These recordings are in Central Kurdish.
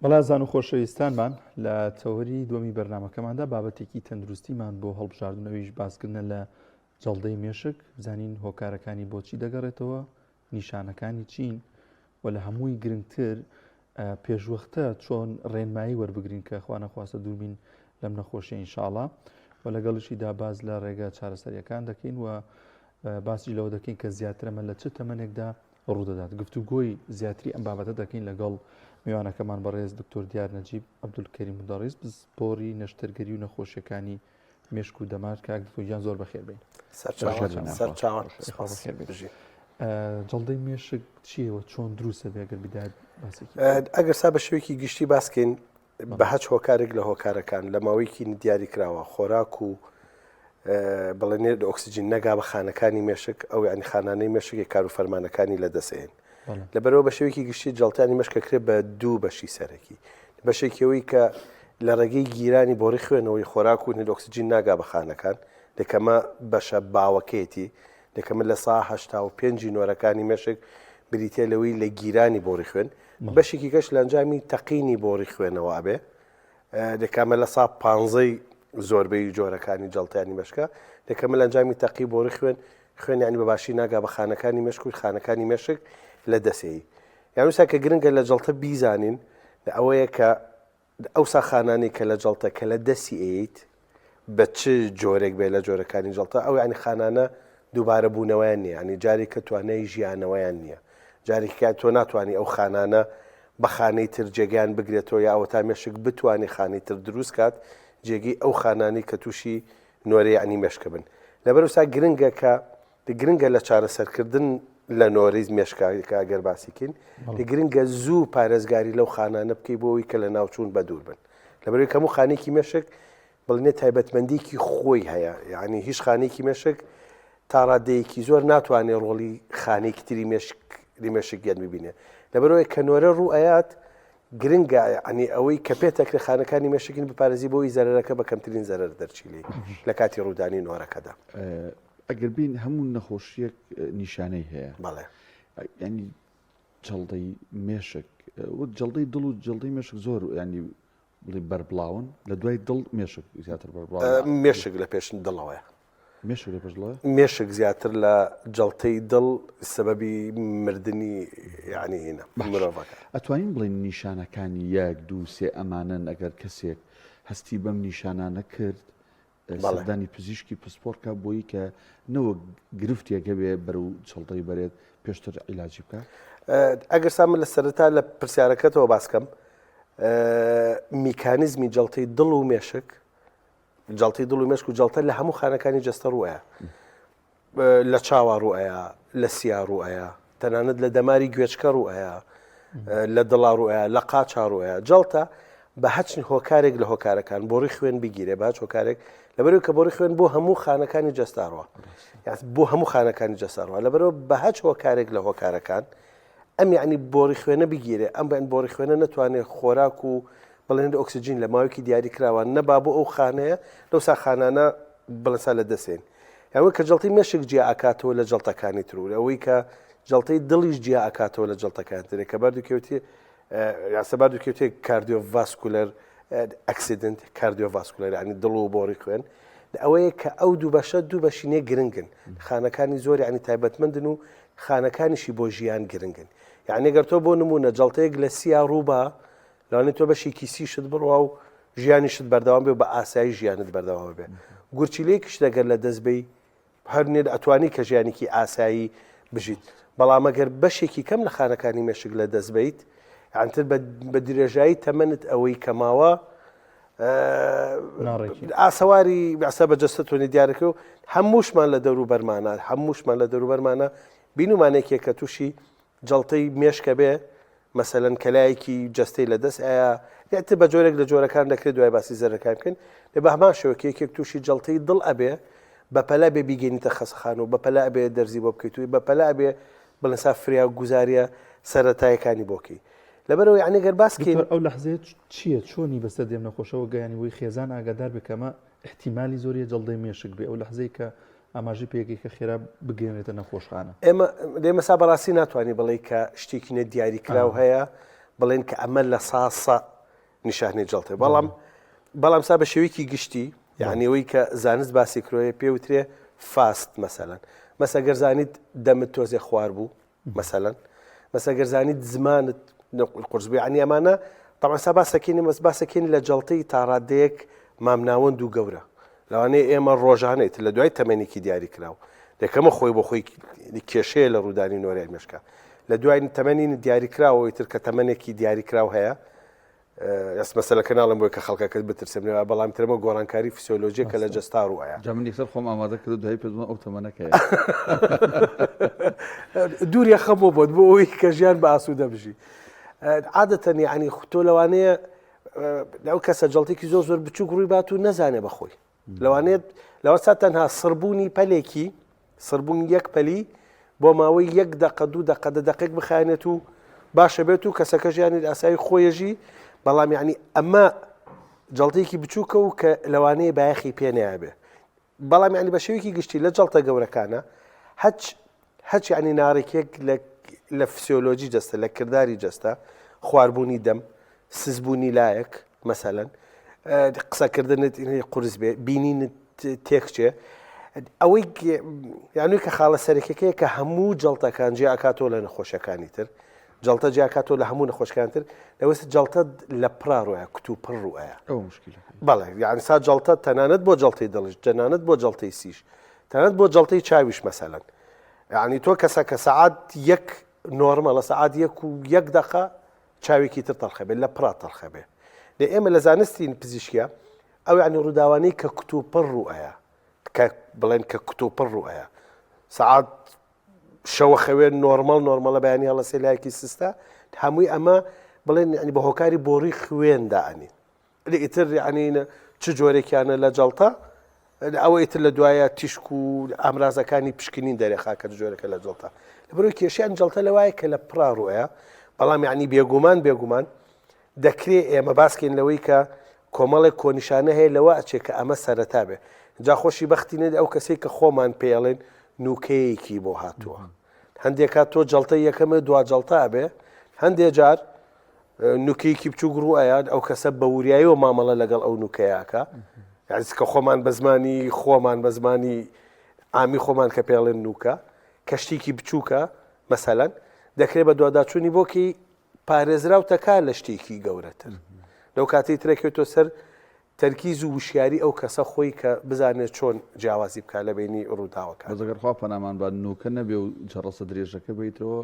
بەڵازان و خۆشەویستانمان لە تەوەری دووەمی بەرنامەکەماندا بابەتێکی تەندروستیمان بۆ هەڵبژاردنەوەیش باسکردنە لە جەڵدەی مێشک بزانین هۆکارەکانی بۆچی دەگەڕێتەوە، نیشانەکانی چین و لە هەمووی گرنگتر پێشوەختە چۆن ڕێنمایی وەربگرین کە خوا نەخواستە دووربین لەم نەخۆشیە ئینشاءڵڵا و لەگەڵشیدا باز لە ڕێگە چارەسەریەکان دەکەین و باسی لەوە دەکەین کە زیاترەمە لە چ تەمەنێکدا ڕوودەدات. گفتوگۆی زیاتری ئەم بابەتە دەکەین لەگەڵ میوانەکەمان بەڕێز دکتۆر دیار نەجیب عەبدولکەریم مدەڕیس پۆری نەشتەرگەری و نەخۆشیەکانی مێشک و دەمار کاک دکتۆریان زۆر بەخێر بێن. جەڵدەی مێشک چیەوە چۆن دروستە بێگەر بدات باسێکی ئەگەر سا بە شێوەیەکی گشتی باسکەین بە هەچ هۆکارێک لە هۆکارەکان لە ماوەیەکی دیاری کراوە خۆراک و بڵێنێ ئۆکسسیجین نەگا بە خانەکانی مێشک ئەو ینی خانانەی مێشکی کار و فەرمانەکانی لەدەسێن لەبەرەوە بە شێوەیەکی گشتی جەڵتانی مەشکەکرێت بە دوو بەشی سەرەکی بەشێکەوەی کە لە ڕێگەی گیرانی بۆڕی خوێنەوەی خۆراک و ئۆکسسیجین ناگا بە خانەکان دەکەمە بەشە باوەکێتی دەکەمە لە سا 85 نۆرەکانی مێشک بریتە لەوەی لە گیرانی بۆڕی خوێن بەشێکی کەش لە ئەنجامی تەقینی بۆڕی خوێنەوە ئەبێ دەکەمە لە سا 15 زۆربەی جۆرەکانی جەڵتیانی مەشکە دەکەمە لە ئەنجامی تەقی بۆڕی خوێن ینی بەباشی ناگا بە خانەکانی مێشک و خانەکانی مێشک لە دەسەی یانوسا کە گرنگە لە جەڵتە بیزانین لە ئەوەیە کە ئەو ساخانانی کە لە جەڵتە کە لە دەسی ئەیت بە چ جۆرێک بێ لە جۆرەکانی جەڵتە ئەو ینی خانانە دووبارە بوونەوەیان نییە ینی جارێک کە توانای ژیانەوەیان نییە جارێککە تۆ ناتوانانی ئەو خانانە بە خانەی تر جێگیان بگرێتەوە یا ئەوە تا مێشک بتوانانی خانەی تر دروست کات جێگەی ئەو خانانی کە تووشی نۆرەی عنی مێشکە بن لەبەرسا گرنگە لە چارەسەرکردن لە نۆرەی مێشکەکە ئەگەر باسیکەین گرنگە زوو پارێزگاری لەو خانانە بکەی بۆەوەی کە لە ناوچوون بە دوور بن لەبەرەوەی هەموو خانێکی مێشک بڵێنێت تایبەتمەندێکی خۆی هەیە یعنی هیچ خانێکی مێشک تا ڕادەیەکی زۆر ناتوانێت ڕۆڵی خانێکی تری مێشک گەن ببینێ لەبەرەوەی کە نۆرە ڕوو ئەیات گرنگە عنی ئەوەی کە پێتەکرێ خانەکانی مێشکین بپارێزی بۆی زەرەرەکە بە کەمترین زەرەر دەرچیلی لە کاتی ڕوودانی نۆرەکەدا ئەگەر بین هەموو نەخۆشیەک نیشانەی هەیە بەڵێ ینی جەڵدەی مێشک جەڵدەی دڵ و جەڵدەی مێشک زۆر ینی بڵێ بەربڵاون لە دوای دڵ مێشک زیاتر بەربڵاو مێشک لە پێش دڵەوەیە مێشک لە پێش دڵە مێشک زیاتر لە جەڵتەی دڵ سەبەبی مردنی یعنی هینە مرۆڤەکە ئەتوانین بڵێن نیشانەکانی یەک دوو سێ ئەمانن ئەگەر کەسێک هەستی بەم نیشانانە کرد سەردانی پزیشکی پسپۆرکە بۆی کە نەوە گرفتێکە بێ بەرەو جەڵدەی بەرێت پێشتر عیلاجی بکە ئەگەر سامە لە سەرەتا لە پرسیارەکەتەوە باسکەم میکانیزمی جەڵتەی دڵ و مێشک جەڵتەی دڵ و مێشک و جەڵتە لە هەموو خانەکانی جەستە ڕوئەیە لە چاوا ڕوئەیە لە سیا ڕوئەیە تەنانەت لە دەماری گوێچکە ڕوئەیە لە دڵا ڕوئەیە لە قاچا ڕوئەیە جەڵتە بە هەچ هۆکارێک لە هۆکارەکان بۆ ڕی خوێن بگیرێ بە هەچ هۆکارێک لەبەرەوەی کە بۆ ڕی خوێن بۆ هەموو خانەکانی جەستاڕوە بۆ هەموو خانەکانی جەستاڕوە لەبەرەوە بە هەچ هۆکارێک لە هۆکارەکان ئەم یعنی بۆ ڕی خوێنە بگیرێ ئەم بەن بۆ ڕی خوێنە نەتوانێت خۆراک و بڵێن ئۆکسسیجین لە ماوەیەکی دیاری کراوە نەبا بۆ ئەو خانەیە لەو ساخانانە بڵنسا لە دەسێن یاوەی کە جەڵتی مێشک جیا ئاکاتەوە لە جەڵتەکانی ترور ئەوەی کە جەڵتەی دڵیش جیا ئاکاتەوە لە جەڵتەکان ترێک کە بەردوکەوتی یاسەبار دوکەوتێ کاردیۆڤاسکولەر ئەکسیدنت کاردیۆڤاسکولەر ینی دڵ و بۆڕی خوێن ئەوەیە کە ئەو دوو بەشە دوو بەشینێ گرنگن خانەکانی زۆر ینی تایبەتمەندن و خانەکانیشی بۆ ژیان گرنگن یعنی گەر تۆ بۆ نمونە جەڵتەیەک لە سیا ڕووبە لەوانێت تۆ بەشێکی سیشت بڕوا و ژیانیشت بەردەوام بێ و بە ئاسایی ژیانت بەردەوام بێ گورچیلەیەکیش دەگەر لە دەستبەی هەر نێت ئەتوانی کە ژیانێکی ئاسایی بژیت بەڵام ئەگەر بەشێکی کەم لە خانەکانی مێشک لە دەست بیت یعنتر بە درێژایی تەمەنت ئەوەی کەماوە ئاسەواری بەسە بەجەستە تۆنی دیارەکە و هەمووشمان لە دەور و بەرمانە هەمووشمان لە دەور و بەرمانە بینومانێکێک کە تووشی جەڵتەی مێشکە بێ مەسەلەن کەلایەکی جەستەی لە دەست ئایا یاتر بە جۆرێک لە جۆرەکان دەکرێت دوای باسی زەرەکان بکەن لێ بە هەمان شێوەیەکێک تووشی جەڵتەی دڵ ئەبێ بەپەلا بێ بیگەینیتە خەسەخان و بەپەلا بێ دەرزی بۆ بکەیت و بەپەلا بێ بڵنسا فریا گوزاریە سەرەتایەکانی بۆکەی لەبەرەوە یعنی گەر باسکەین ئەو لەحزەیە چییە چۆنی بەسەر دێم نەخۆشەوە گەیانی وی خێزان ئاگادار بکەمە احتیمالی زۆریە جەڵدەی مێشک بێ ئەو لەحزەی کە ئاماژی پێیەکی کە خێرا بگەێنێتە نەخۆشخانە ئێمە سا بەڕاستی ناتوانانی بڵێ کە شتێکی نە دیاری کراو هەیە بڵێن کە ئەمە لە ساسە نیشانەی جەڵتێ بەڵام سا بە شێوەیەکی گشتی یعنیەوەی کە زانست باسی کرۆیە پێوترێ فاست مەسە گەرزانیت دەمت تۆزێ خوار بوو مەسە گەرزانیت زمانت قرس بوو عنی ئەمانە طبعا سا باسەکەین لە جەڵتەی تاڕادەیەک مامناوەند و گەورە لەوانەیە ئێمە ڕۆژانێت لە دوای تەمەنێکی دیاری کراوە دەکەمە خۆی بۆ خۆی کێشەیە لە ڕوودانی نۆرای مێشکە لە دوای تەمەنی دیاری کراوەوەی تر کە تەمەنێکی دیاری کراو هەیە ئەس مەسەلە کەناڵم بۆی کە خەڵکەکەت بترسێنەوە بەڵام ترمە گۆڕانکاری فسیۆلۆژیەکە لە جەستار وایە جا من یەکسەر خۆم ئامادە کرد دوای پێدوان ئەو تەمەنەکەیە دووریە خەمەوە بۆت بۆ ئەوی کە ژیان بە ئاسوودە بژی عادەتەن یعنی تۆ لەوانەیە لەو کەسە جەڵتێکی زۆر بچووک ڕووی بات و نەزانێ بەخۆی لەوانێت لەوە سا تەنها سڕبوونی پەلێکی سڕبوون یەک پەلی بۆ ماوەی 1 دقە 2 دقە دقێک بخایێنێت و باشە بێت و کەسەکە ژیانی ئاسایی خۆیەژی بەڵام یعنی ئەمە جەڵتێکی بچووکە و کە لەوانەیە بایەخی پێنەیە بێ بەڵام یعنی بە شێوەیەکی گشتی لە جەڵتە گەورەکانە هەچ یعنی ناڕێکێک لە فسیۆلۆژی جەستە لە کردداری جەستە خواردبوونی دەم سزبوونی لایەک مەسەلەن قسەکردنت قورس بێ بینینت تێکچێ ئەوەی یانووی کە خاڵە سەرەکەکەیە کە هەموو جەڵتەکان جێ ئاکاتۆ لە نەخۆشەکانی تر جەڵتە جیاکاتۆ لە هەموو نەخۆشەکان تر لەوەست جەڵتە لە پڕڕۆیە کتوپڕ ڕوایە بەڵێ یعنی سا جەڵتە تەنانەت بۆ جەڵتەی دڵش جەنانەت بۆ جەڵتەی سیش تەنانەت بۆ جەڵتەی چاویش مەسەلەن یعنی تۆ کەسە کە سەعات 1 نۆرمەڵە سەعات 1 دقە چاوێکی تر تەڵخە بێت لە پڕا تەڵخە بێ لە ئێمە لە زانستی پزیشکیە ئەو یعنی ڕووداوانەی کە کتوپڕ ڕوایە کە بڵێن کە کتوپڕ ڕوایە سەعات شەوە خەوێن نۆرمەڵە بەیانی هەڵە سێلایەکی سستە هەمووی ئەمە بڵێن ینی بە هۆکاری بۆڕی خوێنداانی لە ئیتر یعنی چ جۆرێکیانە لە جەڵتە ئەوە ئیتر لە دوایە تیشک و ئامرازەکانی پشکنین دەرێخا کە جۆرەکە لە جەڵتە لەبەرەوەی کێشیان جەڵتە لەوایە کە لە پڕا ڕوایە بەڵام یعنی بێگومان دەکرێت ئێمە باسکەین لەوەی کە کۆمەڵێک کۆنیشانە هەیە لەوە ئەچێت کە ئەمە سەرەتا بێ جا خۆشی بەختینێت ئەو کەسێک کە خۆمان پێڵێن نوکەیەکی بۆ هاتووە هەندێک کات تۆ جەڵتە یەکەمە دوا جەڵتە بێ هەندێک جار نوکەیەکی بچوو گڕوایان ئەو کەسە بە وریاییەوە مامەڵە لەگەڵ ئەو نوکەیەکە کە خۆمان بە زمانی ئامی خۆمان کە پێڵێن نوکە کەشتێکی بچووکە مەسەلەن دەکرێت بە دوواداچوونی بۆکی پارێزراوتەکە لە شتێکی گەورەتر لەو کاتی ترێکێتۆ سەر تەرکیز و وشیاری ئەو کەسە خۆی کە بزانێت چۆن جیاوازی بکە لە بینی ڕووداوەکە بەزەگەرخوا پەنامان بە نوکە نەبێ و جەڕەسە درێژەکە بیتەوە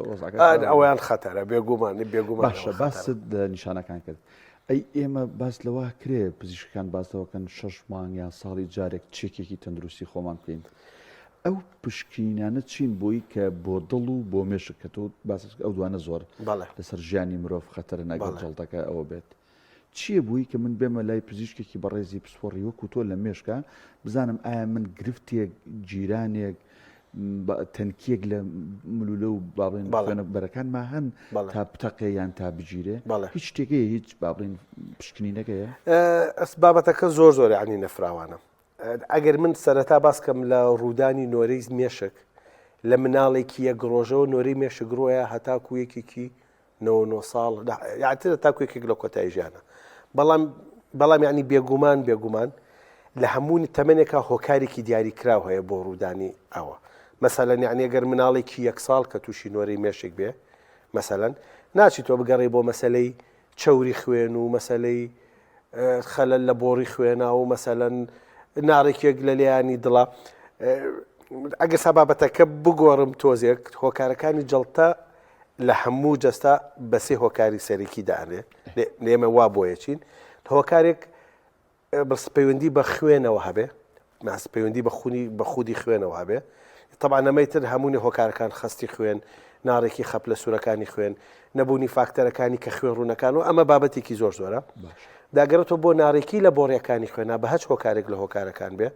ئەویان خەتەرە بێگومانی باشە باست نیشانەکان کرد ئەی ئێمە باس لەوە کرێ پزیشکەکان باسەوەکەن 6 مانگ یان ساڵی جارێک چێکێکی تەندروستی خۆمان بکەین ئەو پشکینانە چین بۆی کە بۆ دڵ و بۆ مێشک کە تۆ باس ئەو دوانە زۆر لەسەر ژیانی مرۆڤ خەتەرە ناگەڵ جەڵتەکە ئەوە بێت چییە بووی کە من بێمە لای پزیشکێکی بەڕێزی پسپۆڕی وەکو تۆ لە مێشکە بزانم ئایا من گرفتێک جیرانێک تەنکیەک لە ملولە و باڵێن خوێنە بەرەکانمان هەن تا بتەقێ یان تا بگیرێ هیچ شتێکەیە هیچ باڵێن پشکنینەکەیە ئەس بابەتەکە زۆر عنی نەفراوانە ئەگەر من سەرەتا باسکەم لە ڕوودانی نۆرەی مێشک لە مناڵێکی یەک ڕۆژەوە نۆرەی مێشک ڕۆیە هەتاکو یەکێکی 9 ساڵ یاعترە تاکوێکێک لە کۆتایی ژیانە بەڵام یعنی بێگومان لە هەموو تەمەنێکە هۆکارێکی دیاری کراو هەیە بۆ ڕوودانی ئەوە مەسەلەن یعنی ئەگەر مناڵێکی 1 ساڵ کە تووشی نۆرەی مێشک بێ مەسەلەن ناچی تۆ بگەڕێ بۆ مەسەلەی چەوری خوێن و مەسەلەی خەلەل لە بۆڕی خوێنە و مەسەلەن ناڕێکێک لە لێیانی دڵە ئەگەر سەبابەتەکە بگۆڕم تۆزێک هۆکارەکانی جەڵتە لە هەموو جەستا بەسێ هۆکاری سەرەکی دانێ لێمە وا بۆیەچین هۆکارێک پەیوەندی بە خوێنەوە هەبێ پەیوەندی بە خودی خوێنەوە هەبێ طبعا نەمەیتر هەمووی هۆکارەکان خستی خوێن ناڕێکی خەپ لە سوورەکانی خوێن نەبوونی فاکتەرەکانی کە خوێن ڕوونەکان و ئەمە بابەتێکی زۆرە داگەرێتەوە بۆ ناڕێکی لە بۆڕیەکانی خوێنە بە هەچ هۆکارێک لە هۆکارەکان بێ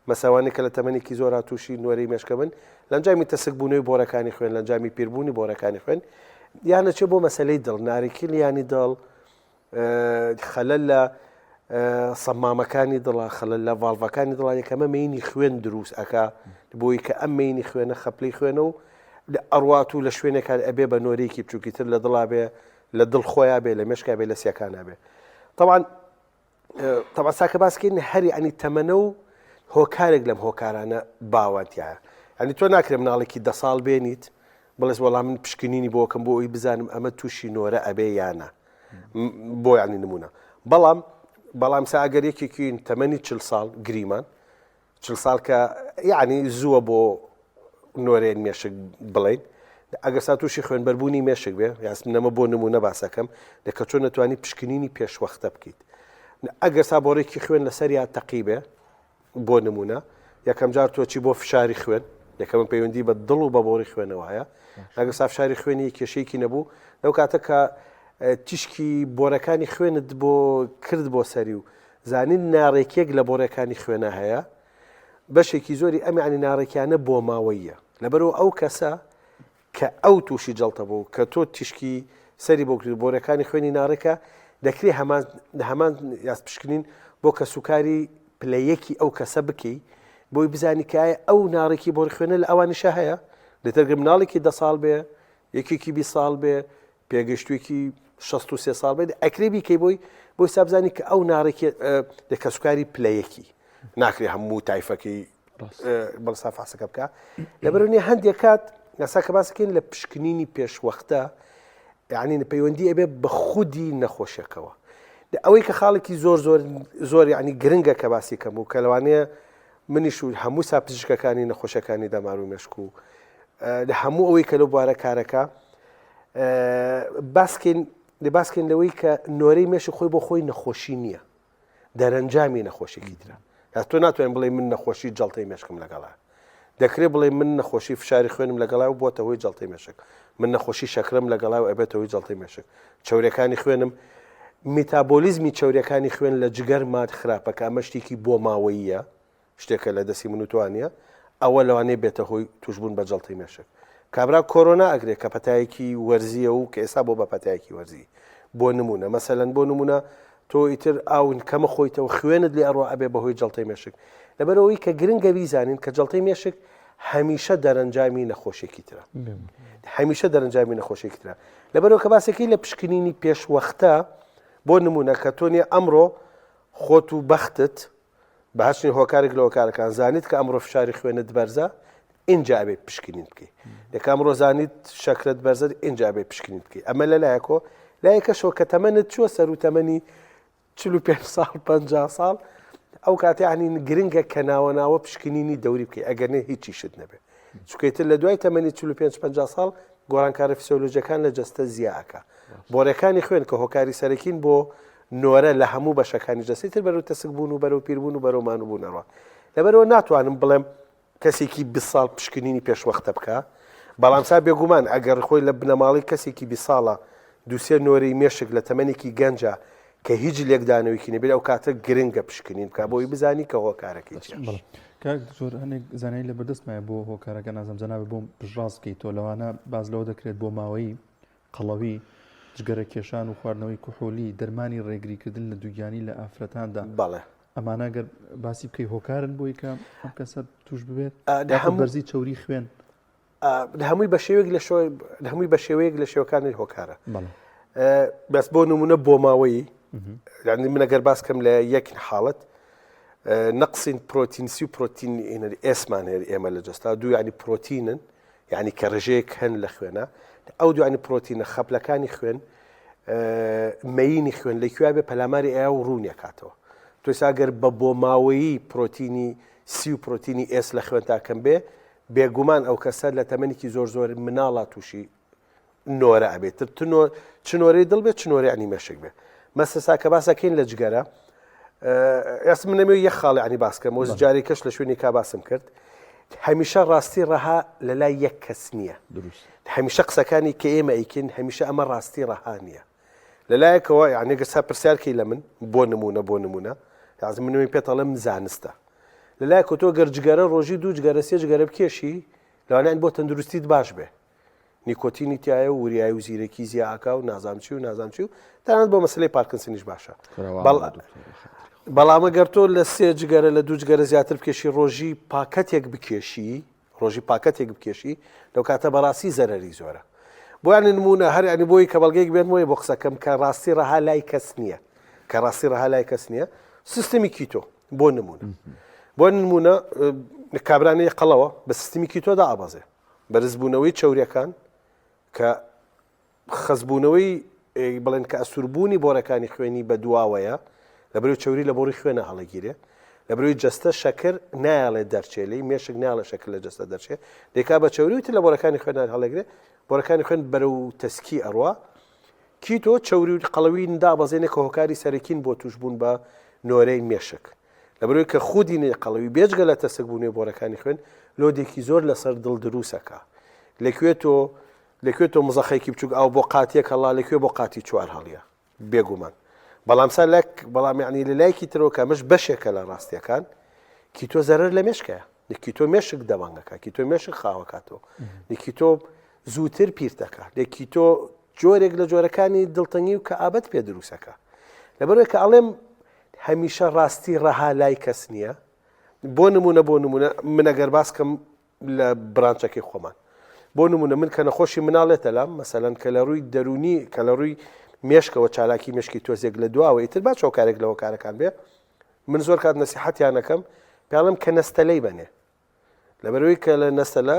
مەساوانی کە لە تەمەنێکی زۆر تووشی نوێرەی مێشکە بن لەنجامی تەسکبوونەوەی بۆڕەکانی خوێن لەنجامی پیربوونی بۆڕەکانی خوێن یانەچێ بۆ مەسلەی دڵ ناڕێکی لیانی دڵ خەلەل لە سەمامەکانی دڵە خەلەل لە ڤاڵڤەکانی دڵە یەکەمە مەینی خوێن دروست ئەکا بۆی کە ئەم مەینی خوێنە خەپلەی خوێنە و لە ئەڕوات و لە شوێنێکان ئەبێ بە نۆرێکی بچووکیتر لە دڵا بێ لە دڵ خۆیان بێ لە مێشکا بێ لە سیەکانە بێ طبعا ساکە باسکردن هەری ئەنی تەمەنە و هۆکارێک لەم هۆکارانە باواتیایە ئەنی تۆ ناکرێ مناڵێکی 10 ساڵ بێنیت بڵێز وەڵام من پشکنینی بۆکەم بۆ ئەوی بزانم ئەمە تووشی نۆرە ئەبێ یانە بۆ ینی نمونە بەڵام سا ئەگەر یەکێکین تەمەنی 40 ساڵ گریمان 40 ساڵ کە یعنی زووە بۆ نۆرێن مێشک بڵین ئەگەر سا تووشی خوێنبەربوونی مێشک بێ یاسمنەمە بۆ نمونە باسەکەم دەکە چۆن نەتوانی پشکنینی پێشوەختە بکەیت ئەگەر سا بۆڕێکی خوێن لەسەر یا تەقیبێ بۆ نمونە یەکەم جار تۆچی بۆ فشاری خوێن یەکەم پەیوەندی بە دڵ و بە بۆڕی خوێنەوەیە ئەگەر سا فشاری خوێنی کێشەیەکی نەبوو لەو کاتە کە تیشکی بۆرەکانی خوێنت بۆ کرد بۆ سەری و زانین ناڕێکێک لە بۆڕەکانی خوێنە هەیە بەشێکی زۆری ئەم ینی ناڕێکیانە بۆ ماوەیە لەبەرەوە ئەو کەسە کە ئەو تووشی جەڵتە بوو کە تۆ تیشکی سەری بۆ کرد بۆرەکانی خوێنی ناڕێکە دەکرێت هەمان یاس پشکنین بۆ کە سوکاری پلەیەکی ئەو کەسە بکەی بۆی بزانی کایە ئەو ناڕێکی بۆ خوێنە لە ئەوانیشە هەیە لەتەرگە مناڵێکی 10 ساڵ بێ یەکێکی 20 ساڵ بێ پێگەشتوێکی 63 ساڵ بێت ئەکرێبی کەی بۆی سابزانی کە ئەو ناڕێکی دەکە سوکاری پلەیەکی ناکرێ هەموو تایفەکەی بەڵسافاسەکە بکە لەبەرونی هەندێک کات یاساکە باسەکەین لە پشکنینی پێشوەختە یعنی پەیوەندی ئەبێ بە خودی نەخۆشیەکەوە ئەوەی کە خاڵێکی زۆر ینی گرنگە کە باسی کەم و کە لەوانەیە منیش و هەموو ساپزیشکەکانی نەخۆشەکانی دەمار و مێشک و لە هەموو ئەوەی کە لەو بوارە کارەکە باسکەین لەوەی کە نۆرەی مێشک خۆی بۆ خۆی نەخۆشی نییە دەرەنجامی نەخۆشیێکی ترە یا تۆ ناتوانین بڵێ من نەخۆشی جەڵتەی مێشکم لەگەڵا دەکرێت بڵێ من نەخۆشی فشاری خوێنم لەگەڵا و بۆتە هۆی جەڵتەی مێشک من نەخۆشی شەکرم لەگەڵا و ئەبێتەوەی جەڵتەی مێشک چاورەکانی خوێنم میتابۆلیزمی چاورەکانی خوێن لە جگەر مات خراپەکە ئەمە شتێکی بۆ ماوەییە شتێکە لە دەستی من و توانە ئەوە لەوانەیە بێتە هۆی توشبوون بە جەڵتەی مێشک کابرا کۆرۆنا ئەگرێت کە پەتایەکی وەرزیە و کە ئێستا بۆ بە پەتایەکی وەرزی بۆ نمونە مەسەلەن بۆ نمونە تۆ ئیتر ئاون کەمە خۆیتەوە خوێنت لێ ئەڕۆ ئەبێ بەهۆی جەڵتەی مێشک لەبەرەوەی کە گرنگە بیزانین کە جەڵتەی مێشک هەمیشە دەرەنجامی نەخۆشیێکی ترە هەمیشە دەرەنجامی نەخۆشیێکی ترە لەبەرەوە کە باسەکەی لە پشکنینی پێشوەختە بۆ نمونە کە تۆنیە ئەمڕۆ خۆت و بەختت بەهشتنی هۆکارێک لە هۆکارەکان زانیت کە ئەمڕۆ فشاری خوێنت بەرزە اینجا ئەبێ پشکنین بکەی یەکە ئەمڕۆ زانیت شەکرت بەرزە اینجا ئەبێ پشکنین بکەی ئەمە لەلایەکۆ لایەکەشەوە کە تەمەنت چووە سەر و تەمەنی 45 ساڵ 50 ساڵ ئەو کاتێ عنین گرنگە کە ناوە پشکنینی دەوری بکەی ئەگەرنێ هیچی شت نەبێ چکەیتر لە دوای تەمەنی 45-50 ساڵ گۆڕانکارە فسیۆلۆژیەکان لە جەستە زیاکە بۆرەکانی خوێن کە هۆکاری سەرەکین بۆ نۆرە لە هەموو بەشەکانی جەستیتر بەرەو تەسک بوون و بەرەو پیربوون و بەرەومان بوونەوە لەبەرەوە ناتوانم بڵێم کەسێکی 20 ساڵ پشکنینی پێشوەختە بکە بەڵام سا بێگومان ئەگەر خۆی لە بنەماڵی کەسێکی 20 ساڵە دووسێ نۆرەی مێشک لە تەمەنێکی گەنجە کە هیچ لێکدانەوەیکی نەبێت ئەو کاتە گرنگە پشکنین بکە بۆی بزانی کە هۆکارەکەی زۆر هەنێک زانایی لە بەردەستمایە بۆ هۆکارەکە نازم جەنابێت بۆم پژڕاست بکەیت تۆ لەوانە باز لەوە دەکرێت بۆ ماوەی قەڵەوی جگەرە کێشان و خواردنەوەی کوحولی دەرمانی ڕێگریکردن لە دووگیانی لە ئافرەتاندا بەڵێ ئەمانە گەر باسی بکەی هۆکارن بۆی کە ئەم کەسە توش ببێت بەرزی چوری خوێن هەمووی بە شێوەیەک لە شێوەکانی هۆکارە بەس بۆ نمونە بۆ ماوەی یعنی من ئەگەر باسکەم لە یەک حاڵەت نەقسین پرۆتینسی و پرۆتین ئێسمان هەیە ئێمە لە جەستا دوو ینی پرۆتینن یعنی کە ڕژەیەک هەن لە خوێنە ئەو دوانی پرۆتینە خەپلەکانی خوێن مەینی خوێن لەکوێ بێ پەلاماری ئەیا و ڕوونیە کاتەوە تۆساگەر بە بۆ ماوەیی پرۆتینی سی و پرۆتینی ئێس لە خوێن تاکەم بێ بێگومان ئەو کەسە لە تەمەنێکی زۆر مناڵە تووشی نۆرە ئەبێت چنۆرەی دڵ بێت چنۆری عنی مێشک بێ مەسەسا کە باسەکەین لە جگەرە ئەس من نەمێ یەک خاڵی عنی باسکەم و جاری کەش لە شوێنی کا باسم کرد هەمیشە ڕاستی ڕەها لە لای یەک کەس نییە هەمیشە قسەکانی کە ئێمە ئەیکن هەمیشە ئەمە ڕاستی ڕەها نییە لەلایەکەوە یعنی گەسا پرسیارکەی لە من بۆ نمونە یاز منەوەی پێتەڵم زانستە لەلایەکە تۆ گەر جگەرە ڕۆژی دوو جگەرە سێ جگەرە بکێشی لەوانیان بۆ تەندروستیت باش بێ نیکۆتینی تایە و وریای و زیرەکی زیاکە و نازانچی و تەنانەت بۆ مەسلەی پارکنسنیش باشە بەڵامە گەر تۆ لە سێ جگەرە لە دوو جگەرە زیاتر بکێشی ڕۆژی پاکەتێک بکێشی لەو کاتە بەڕاستی زەرەری زۆرە بۆیان نمونە هەر ینی بۆی کە بەڵگەیەک بێن وی بۆ قسەکەم کە ڕاستی ڕەها لای کەس نییە کە ڕاستی ڕەها لای کەس نییە سیستمی کیتۆ بۆ نمونە کابرانەی قەڵەوە بە سیستمی کیتۆدا ئابازێ بەرزبوونەوەی چەوریەکان کە خەزبوونەوەی بڵێن کە ئەسووربوونی بۆرەکانی خوێنی بە دواوەیە لە بەرەوەی چەوری لە بۆڕی خوێنە هەڵەگیرێ لە بەرەوەی جەستە شەکر نایڵێ دەرچێلی مێشک ناڵە شەکر لە جەستە دەرچێ دێکا بە چەوری وتر لە بۆرەکانی خوێنە هەڵەگرێ بۆرەکانی خوێن بەرەو تەسکی ئەڕوا کیتۆ چەوری و قەڵەوی دابەزێنێ کە هۆکاری سەرەکین بۆ توشبوون بە نۆرەی مێشک لە بەرەوەی کە خودی قەڵەوی بێجگە لە تەسەکبوونی بۆرەکانی خوێن لۆدێکی زۆر لەسەر دڵ دروسەکە لەکوێتەوە مزەخەیەکی بچووک ئەو بۆ قاتیەک هەڵا لەکوێ بۆ قاتی چوار هەڵیە بێگومان بەڵام سا بەڵام یعنی لە لایکی ترەوە کە مەش بەشێکە لە ڕاستیەکان کیتۆ زەرەر لە مێشکەیە کیتۆ مێشک دەوانگەکە کیتۆ مێشک خاوەکاتەوە کیتۆ زووتر پیر دەکە کیتۆ جۆرێک لە جۆرەکانی دڵتەنگی و کە ئابەت پێ دروستەکە لەبەرەوەی کە ئەڵێم هەمیشە ڕاستی ڕەها لای کەس نییە بۆ نمونە من ئەگەر باسکەم لە برانچەکەی خۆمان بۆ نمونە من کە نەخۆشی مناڵێتە لام مەسەلەن کە لە ڕووی دەرونی کە لە ڕووی مێشکەوە چالاکی مشکی تۆزێک لە دواوە ئیتر با چۆکارێک لەوە کارەکان بێ من زۆر کات نەسیحەتیانەکەم پێڵم کە نەستەلەی بنێ لەبەرەوەی کە لە نەستەلە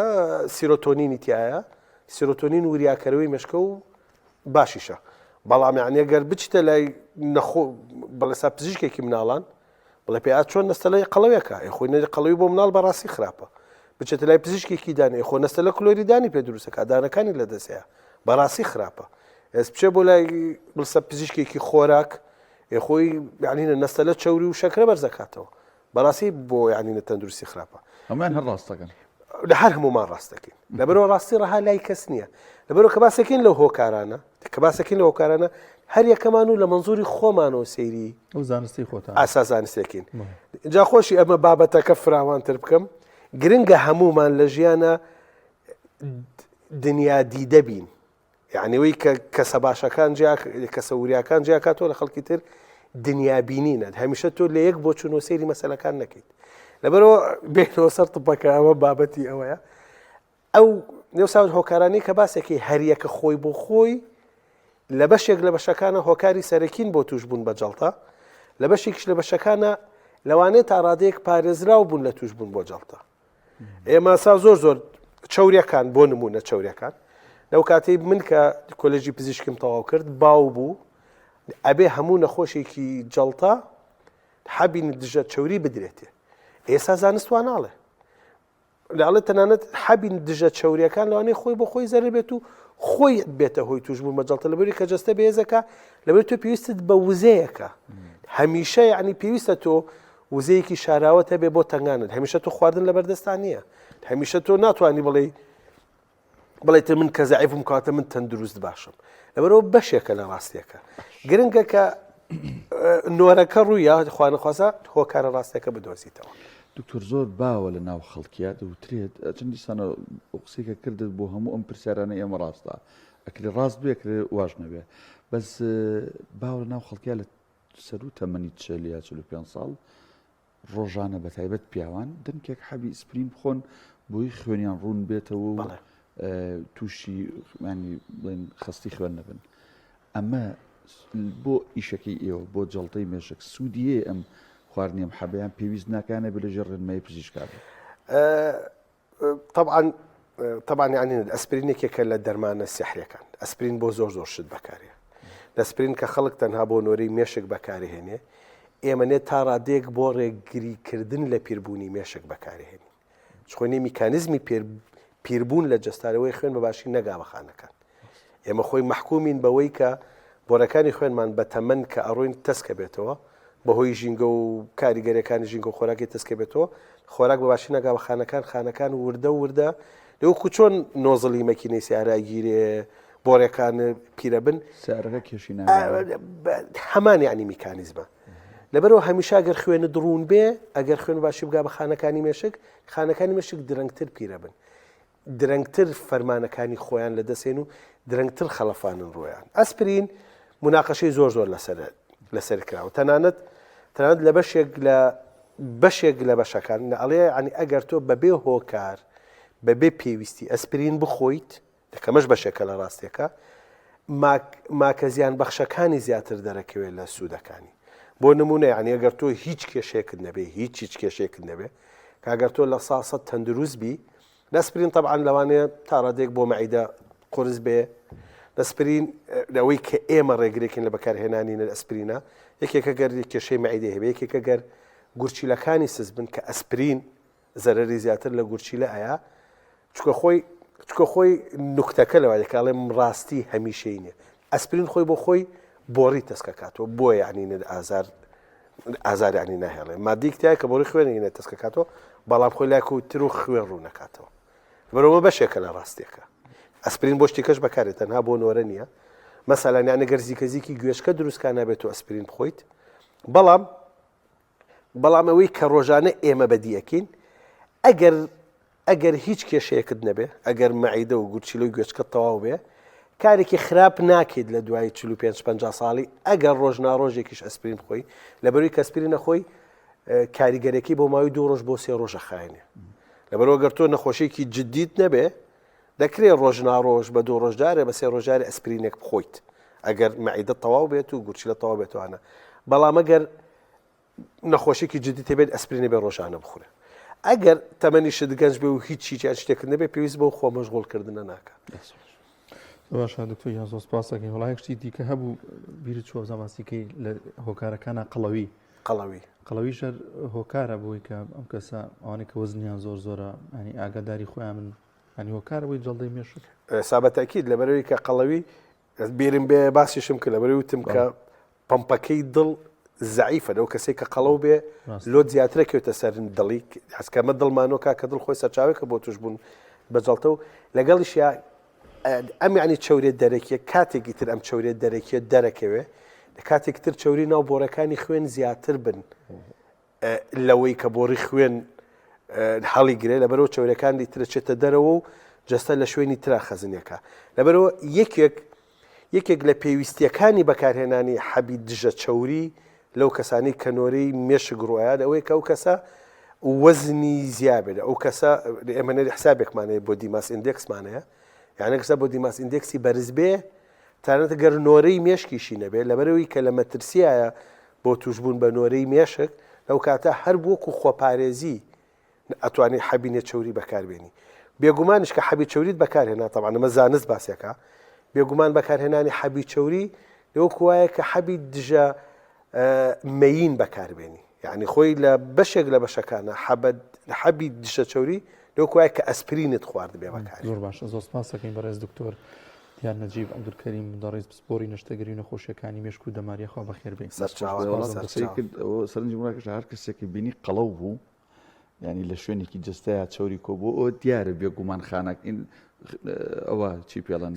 سیرۆتۆنینی تایە سیرۆتۆنین وریاکەرەوەی مشکە و باشیشە بەڵام یعنی ئەگەر بچتە لای بەڵێسا پزیشکێکی مناڵان بڵێ پێ چۆن نەستەلەی قەڵەوێکە خۆی قەڵەوی بۆ مناڵ بەڕاستی خراپە بچێتە لای پزیشکێکی دانی خۆ نەستەلە کلۆریدانی پێ دروستەکە دانەکانی لە دەستەیە بەڕاستی خراپە ئەس بچێ بۆ لای بڵسە پزیشکێکی خۆراک خۆی یعنی نەستەلە چەوری و شەکرە بەرزەکاتەوە بەڕاستی بۆ یعنی تەندروستی خراپە ئەمان هەر ڕاستەکەن لە هەر هەمومان ڕاستەکەین لەبەرەوە ڕاستی ڕەها لای کەس نییە لەبەرەوە کە باسەکەین لەو هۆکارانە هەر یەکەمان و لە منزوری خۆمانەوە سەیری ئەو زانستی خۆتان ئاسا زانستێکین جا خۆشی ئەمە بابەتەکە فراوانتر بکەم گرنگە هەمومان لە ژیانە دنیا دیدە بین یعنیەوەی کە کەسە باشەکان کەسە وریاکان جیاکاتەوە لە خەڵکی تر دنیا بینینە هەمیشە تۆ لە یەک بۆ چونۆ سەیری مەسەلەکان نەکەیت لەبەرەوە بێنەوە سەر تپەکە ئەمە بابەتی ئەوەیە ئەو نێوساوت هۆکارانی کە باسێکی هەریەکە خۆی بۆ خۆی لە بەشێک لە بەشەکانە هۆکاری سەرەکین بۆ توش بوون بە جەڵتە لە بەشێکش لە بەشەکانە لەوانەیە تا ڕادەیەک پارێزراو بوون لە توش بوون بۆ جەڵتە ئێمە سا زۆر چەوریەکان بۆ نمونە چەوریەکان لەو کاتەی من کە کۆلێژی پزیشکیم تەواو کرد باو بوو ئەبێ هەموو نەخۆشێکی جەڵتە حەبی دژە چەوری بدرێتێ ئێستا زانستوان ناڵێ لەڵێ تەنانەت حەبی دژە چەوریەکان لەوانەیە خۆی بۆ خۆی زەرر بێت و خۆی بێتە هۆی توشبوون بە جەڵتە لەبەری کە جەستە بێزەکە لەبەر تۆ پێویستت بە وزەیەکە هەمیشە یعنی پێویستە تۆ وزەیەکی شاراوەتە بێ بۆ تەنگانت هەمیشە تۆ خواردن لە بەردەستان نییە هەمیشە تۆ ناتوانانی بڵێ تر من کە زەعیفم کاتە من تەندروست باشم لەبەرەوە بەشێکە لە ڕاستیەکە گرنگە کە نۆرەکە ڕوویە خوانەخوازە هۆکارە ڕاستیەکە بدۆزیتەوە دکتۆر زۆر باوە لە ناو خەڵکیە دەوترێت چەندی سانە قسێکە کردت بۆ هەموو ئەم پرسیارانە ئێمە ڕاستە ئەکرێ ڕاست بێ کرێ واژ نەبێ بەس باوە لە ناو خەڵکیە لە سەر و تەمەنی 45 ساڵ ڕۆژانە بە تایبەت پیاوان دەنکێک حەبی ئیسپرین بخۆن بۆی خوێنیان ڕوون بێتەوە و تووشی بڵێن خستی خوێن نەبن ئەمە بۆ ئیشەکەی ئێوە بۆ جەڵتەی مێشک سوودیە ئەم خواردنیم حەبیان پێویست ناکانە بە لەژێر ڕێنمایی پزیشکار طبعا يعني ئەسپرینێکێکە لە دەرمانە سیحریەکان ئەسپرین بۆ زۆر شت بەکارێ ئەسپرین کە خەڵک تەنها بۆ نۆرەی مێشک بەکارهێنێ ئێمە نێت تا ڕادەیەک بۆ ڕێگریکردن لە پیربوونی مێشک بەکارهێنی خۆنی میکانیزمی پیربوون لە جەستارەوەی خوێن بەباشی نەگا بەخانەکان ئێمە خۆی محکومین بەوەی کە بۆرەکانی خوێنمان بە تەمەن کە ئەڕۆین تەسکە بێتەوە بەهۆی ژینگە و کاریگەریەکانی ژینگە و خۆراکی تەسکە بێتەوە خۆراک بەباشی نەگا بە خانەکان وردە لەوەکو چۆن نۆزڵی مەکینەی سیارەگیرێ بۆڕێکان پیرە بن سارەکە کێشی هەمان یعنی میکانیزمە لەبەرەوە هەمیشە ئەگەر خوێنە دڕون بێ ئەگەر خوێن باشی بگا بە خانەکانی مێشک درەنگتر پیرە بن درەنگتر فەرمانەکانی خۆیان لەدەسێن و درەنگتر خەڵەفانن ڕۆیان ئەسپرین مناقەشەی زۆر لەسەر کراوە تەنانەت لە بەشێک لە بەشەکان ئەڵێ عنی ئەگەر تۆ بەبێ هۆکار بەبێ پێویستی ئەسپرین بخۆیت دەکەمەش بەشێکە لە ڕاستێکە ماکە زیان بەخشەکانی زیاتر دەرەکەوێت لە سوودەکانی بۆ نمونە یعنی ئەگەر تۆ هیچ کێشێکت نەبێ هیچ کێشێکت نەبێ کاگەر تۆ لە ساسە تەندروست بی نەسپرین طبعاً لەوانەیە تا ڕادێک بۆ مەعیدە قرس بێ دەسپرین لەوەی کە ئێمە ڕێگرێکین لە بەکارهێنانی ئەسپرینە یەکێکە گەر کێشەی مەعیدە هەبێ یەکێکە گەر گورچیلەکانی سز بن کە ئەسپرین زەرەری زیاتر لە گورچیلە ئایا چکە خۆی نوکتەکە لەوە دەکڵێم ڕاستی هەمیشەی نیە ئەسپرین خۆی بۆ خۆی بۆڕی تەسکەکاتەوە بۆ یعنی ئازار ینی ناهێڵێ مادی کتای کە بۆڕی خوێنینە تەسکەکاتەوە بەڵام خۆی لاکوتر و خوێن ڕوو نکاتەوە بەرەوە بەشێکە لە ڕاستێکە ئەسپرین بۆ شتێکەش بەکارێت تەنها بۆ نۆرە نییە مەسەلەن یانە گەرزیکەزیکی گوێشکە دروستکان نابێت و ئەسپرین بخۆیت بەڵام ئەوەی کە ڕۆژانە ئێمە بەدیەکەین ئەگەر هیچ کێشەیەکت نەبێ ئەگەر مەعیدە و گورچیلۆی گوێچکە تەواو بێ کارێکی خراپ ناکەیت لە دوای 45-50 ساڵی ئەگەر ڕۆژناڕۆژێکیش ئەسپرین بخۆی لەبەروی کە ئەسپرین نەخۆی کاریگەرێکی بۆ ماوەی 2 ڕۆژ بۆ 3 ڕۆژە خاینێ لەبەرەوە گەر تۆ نەخۆشیێکی جدیت نەبێ دەکرێت ڕۆژناڕۆژ بە 2 ڕۆژدارێ بە 3 ڕۆژارە ئەسپرینێک بخۆیت ئەگەر مەعیدە تەواو بێت و گورچیلە تەواو بێتوانە بەڵام ئەگەر نەخۆشیێکی جدی تێبێت ئەسپرینە بێ ڕۆژانە بخورێ ئەگەر تەمەنیشت گەنج بێ و هیچ شتێک نەبێ پێویست بۆ خۆ مەشغوڵکردنە ناکە باشە دکتۆر یان زۆر سپاس دەکەین وڵایەکی دیکە هەبوو بیرت چوە زەماسیکەی لە هۆکارەکانە قەڵەوی شەر هۆکارە بۆی کە ئەم کەسە ئەوانەی کە وەزنیان زۆرە ینی ئاگاداری خۆیان من ینی هۆکارە بۆی جەڵدەی مێشک سابەتەکیید لەبەرەوەی کە قەڵەوی بیرم بێ باسیشم کە لەبەرەوەی وتم کە پەمپەکەی دڵ زعیفە لەو کەسێک کە قەڵەو بێ لۆت زیاترە کەوتە سەرن دڵی حەسکەمە دڵمانۆکە کە دڵ خۆی سەرچاوێکە بۆ توش بوون بەجەڵتە و لەگەڵیشیا ئەم یعنی چەورێت دەرەکیە کاتێکی تر ئەم چەورێت دەرەکیە دەرەکەوێ لە کاتێک تر چەوری ناو بۆرەکانی خوێن زیاتر بن لەوەی کە بۆڕی خوێن هەڵی گرێ لەبەرەوە چەورەکانی ترە چێتە دەرەوە و جەستە لە شوێنی ترا خەزنێکە لەبەرەوە یەکێک لە پێویستیەکانی بەکارهێنانی حەبی دژە چەوری لەو کەسانی کەنۆرەی مێشک ڕوایان ئەوەی کە ئەو کەسە وەزنی زیابێت ئەو کەسە ئێمەنەری حسابێکمانەیە بۆ دیماس ئیندێکسمانەیە یعنی کەسە بۆ دیماس ئیندێکسی بەرز بێ تانەت گەر نۆرەی مێشکیشی نەبێت لەبەرەوەی کە لە مەترسیایە بۆ توشبوون بە نۆرەی مێشک لەو کاتە هەر بۆکو خۆپارێزی ئەتوانێت حەبینێت چەوری بەکاربێنی بێگومانش کە حەبی چەوریت بەکارهێنا تەبعاً ئەمە زانست باسیەکە بێگومان بەکارهێنانی حەبی چەوری لەوەکو وایە کە حەبی دژە مەین بەکاربێنی یعنی خۆی لە بەشێک لە بەشەکانە حەبی دژە چەوری لەوەکو وایە کە ئەسپرینت خوارد بێ بەکار زۆر باشە زۆر سپاس دەکەین بەڕێز دکتۆر یان نەجیب عەبدولکەریم دەڕێز پسپۆری نەشتەگەری و نەخۆشیەکانی مێشک و دەماریە خوا بەخێر بێن سەرنجی مراکەش هەر کەسێکی بینی قەڵەو بوو ینی لە شوێنێکی جستەیە چەوری کۆ بۆ ئەوە دیارە بێگومان خانەک ئەوە چی پێڵەن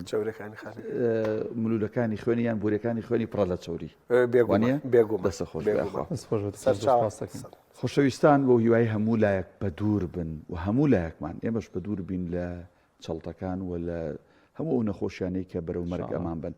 ملولەکانی خوێنی یان بورەکانی خوێنی پڕە لە چەوری دەستە خۆش خۆشەویستان بۆ هیوای هەموو لایەک بە دوور بن و هەموو لایەکمان ئێمەش بە دوور بین لە چەڵتەکان و لە هەموو ئەو نەخۆشیانەی کە بەرەو مەرگ ئەمان بن